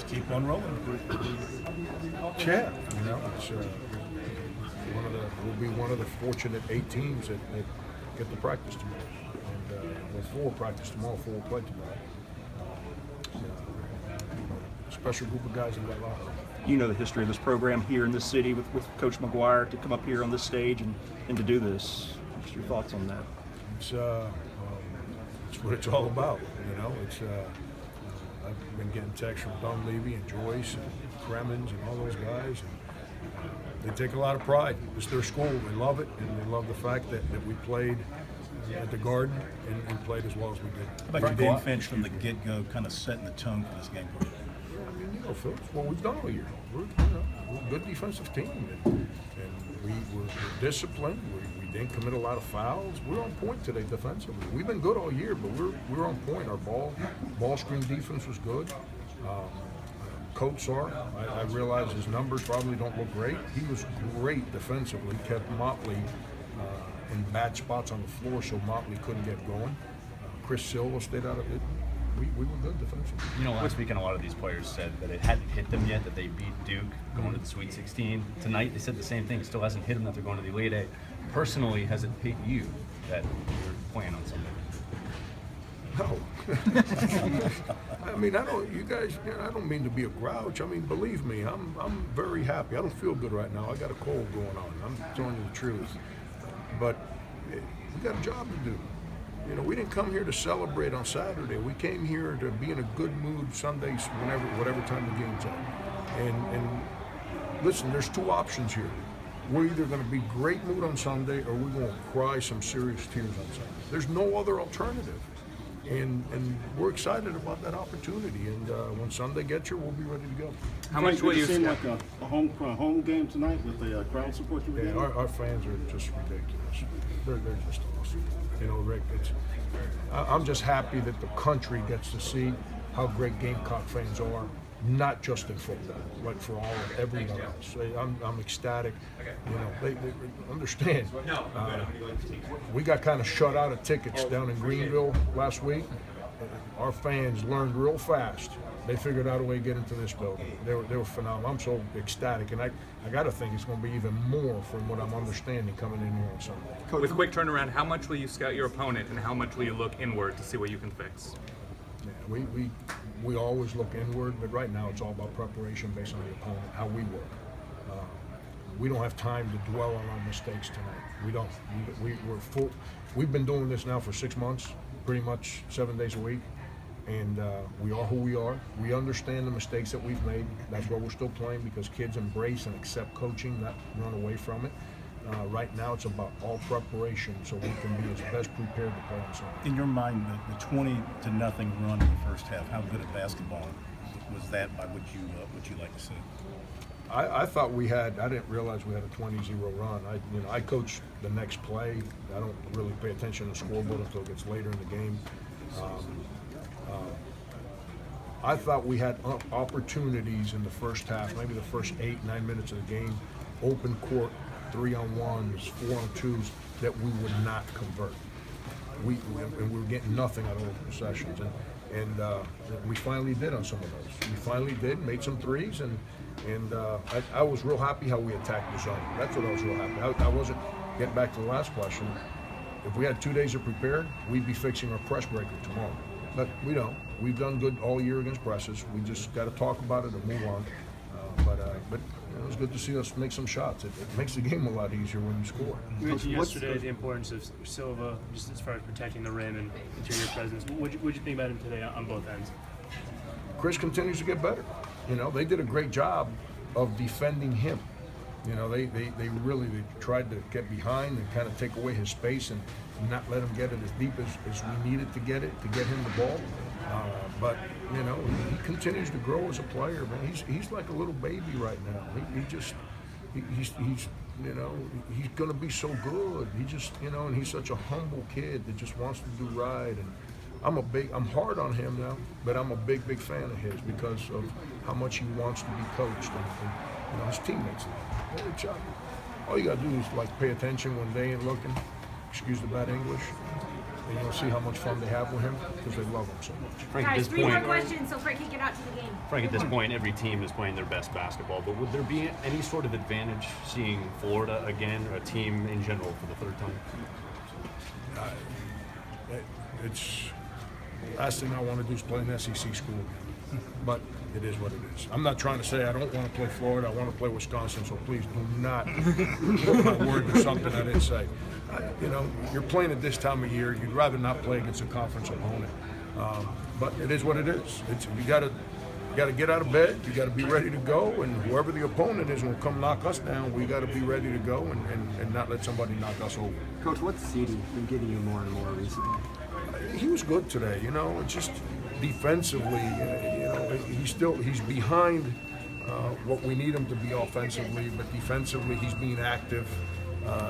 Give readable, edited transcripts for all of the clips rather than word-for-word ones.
Just keep on rolling. Yeah, it's we'll be one of the fortunate 8 teams that get to practice tomorrow, and with 4 practice tomorrow, 4 play tomorrow. Special group of guys in that locker room. You know the history of this program here in this city with Coach McGuire to come up here on this stage and to do this. What's your thoughts on that? It's what it's all about. It's I've been getting texts from Don Levy and Joyce and Cremens and all those guys, and they take a lot of pride. It's their school. They love it, and they love the fact that we played at the Garden and played as well as we did. How about your defense from the get-go, kind of setting the tone for this game for you? Phil, it's what we've done all year. We're a good defensive team, and we're disciplined. We didn't commit a lot of fouls. We're on point today defensively. We've been good all year, but we're on point. Our ball screen defense was good. Coach Sark, I realize his numbers probably don't look great. He was great defensively. Kept Motley in bad spots on the floor, so Motley couldn't get going. Chris Silva stayed out of it. We were good defensively. Last weekend a lot of these players said that it hadn't hit them yet, that they beat Duke going to the Sweet 16. Tonight they said the same thing. It still hasn't hit them that they're going to the Elite Eight. Personally, has it hit you that you're playing on Sunday? No. I mean, I don't mean to be a grouch. I mean, believe me, I'm very happy. I don't feel good right now. I got a cold going on. I'm telling you the truth. But we got a job to do. We didn't come here to celebrate on Saturday. We came here to be in a good mood Sundays, whatever time the game's at. And listen, there's 2 options here. We're either going to be great mood on Sunday, or we're going to cry some serious tears on Sunday. There's no other alternative. And we're excited about that opportunity. And when Sunday gets here, we'll be ready to go. How much will you seem like a home game tonight with the crowd support you were getting? Our fans are just ridiculous. They're just awesome. Rick, I'm just happy that the country gets to see how great Gamecock fans are, not just in football, but for everyone else. I'm ecstatic. They understand. We got kind of shut out of tickets down in Greenville last week. Our fans learned real fast. They figured out a way to get into this building. They were phenomenal. I'm so ecstatic, and I got to think it's going to be even more from what I'm understanding coming in here on Sunday. With quick turnaround, how much will you scout your opponent, and how much will you look inward to see what you can fix? Yeah, we always look inward, but right now it's all about preparation based on the opponent, how we work. We don't have time to dwell on our mistakes tonight. We don't. We're full. We've been doing this now for 6 months, pretty much 7 days a week. And we are who we are. We understand the mistakes that we've made. That's why we're still playing, because kids embrace and accept coaching, not run away from it. Right now, it's about all preparation so we can be as best prepared to play on Sunday. In your mind, the 20-0 run in the first half, how good at basketball was that by what you like to see? I thought we had. I didn't realize we had a 20-0 run. I coach the next play. I don't really pay attention to the scoreboard until it gets later in the game. I thought we had opportunities in the first half, maybe the first 8-9 minutes of the game, open court, 3-on-1s, 4-on-2s, that we would not convert. We were getting nothing out of those possessions, and we finally did on some of those. We finally did, made some threes, and I was real happy how we attacked the zone. That's what I was real happy. I wasn't getting back to the last question. If we had 2 days to prepare, we'd be fixing our press breaker tomorrow. But we don't. We've done good all year against presses. We just got to talk about it and move on. But it was good to see us make some shots. It makes the game a lot easier when you score. You mentioned yesterday the importance of Silva, just as far as protecting the rim and interior presence. What'd you think about him today on both ends? Chris continues to get better. They did a great job of defending him. They really tried to get behind and kind of take away his space and not let him get it as deep as we needed to get him the ball. But he continues to grow as a player, man. He's like a little baby right now. He's going to be so good. And he's such a humble kid that just wants to do right. And I'm hard on him now, but I'm a big fan of his because of how much he wants to be coached and his teammates. All you got to do is pay attention when they ain't looking. Excuse the bad English. and you'll see how much fun they have with him because they love him so much. Frank, at Guys, this 3 more point, questions so Frank can get out to the game. Frank, at this point, every team is playing their best basketball. But would there be any sort of advantage seeing Florida again, or a team in general, for the third time? It's last thing I want to do is play an SEC school again. But it is what it is. I'm not trying to say I don't want to play Florida. I want to play Wisconsin. So please do not put my word to something I didn't say. You know, you're playing at this time of year. You'd rather not play against a conference opponent. But it is what it is. You got to get out of bed. You got to be ready to go. And whoever the opponent is will come knock us down. We got to be ready to go and not let somebody knock us over. Coach, what's Ceedee been giving you more and more recently? He was good today, you know. It's just defensively, you know, he's behind what we need him to be offensively, but defensively he's being active.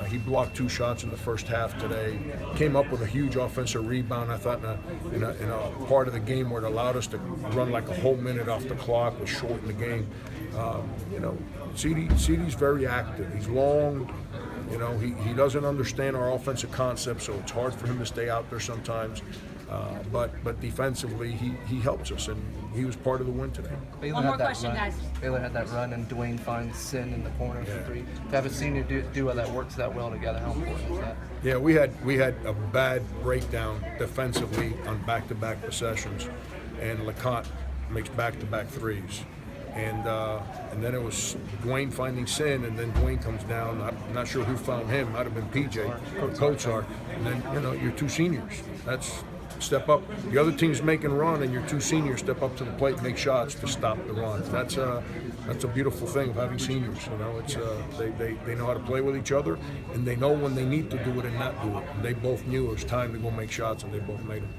He blocked 2 shots in the first half today. Came up with a huge offensive rebound. I thought in a part of the game where it allowed us to run like a whole minute off the clock, was short in the game. You know, Ceedee's very active. He's long. You know, he doesn't understand our offensive concept, so it's hard for him to stay out there sometimes. But defensively, he helps us, and he was part of the win today. Baylor One had more that question, run. guys. Baylor had that run, and Dwayne finds Sin in the corner for 3. To have a senior duo that works that well together, how important is that? Yeah, we had a bad breakdown defensively on back-to-back possessions, and LeConte makes back-to-back threes. And then it was Dwayne finding Sin, and then Dwayne comes down. I'm not sure who found him. Might have been PJ or Coachar. And then, you know, your 2 seniors. That's step up. The other team's making a run, and your 2 seniors step up to the plate and make shots to stop the run. That's a beautiful thing of having seniors. You know, it's they know how to play with each other, and they know when they need to do it and not do it. And they both knew it was time to go make shots, and they both made them.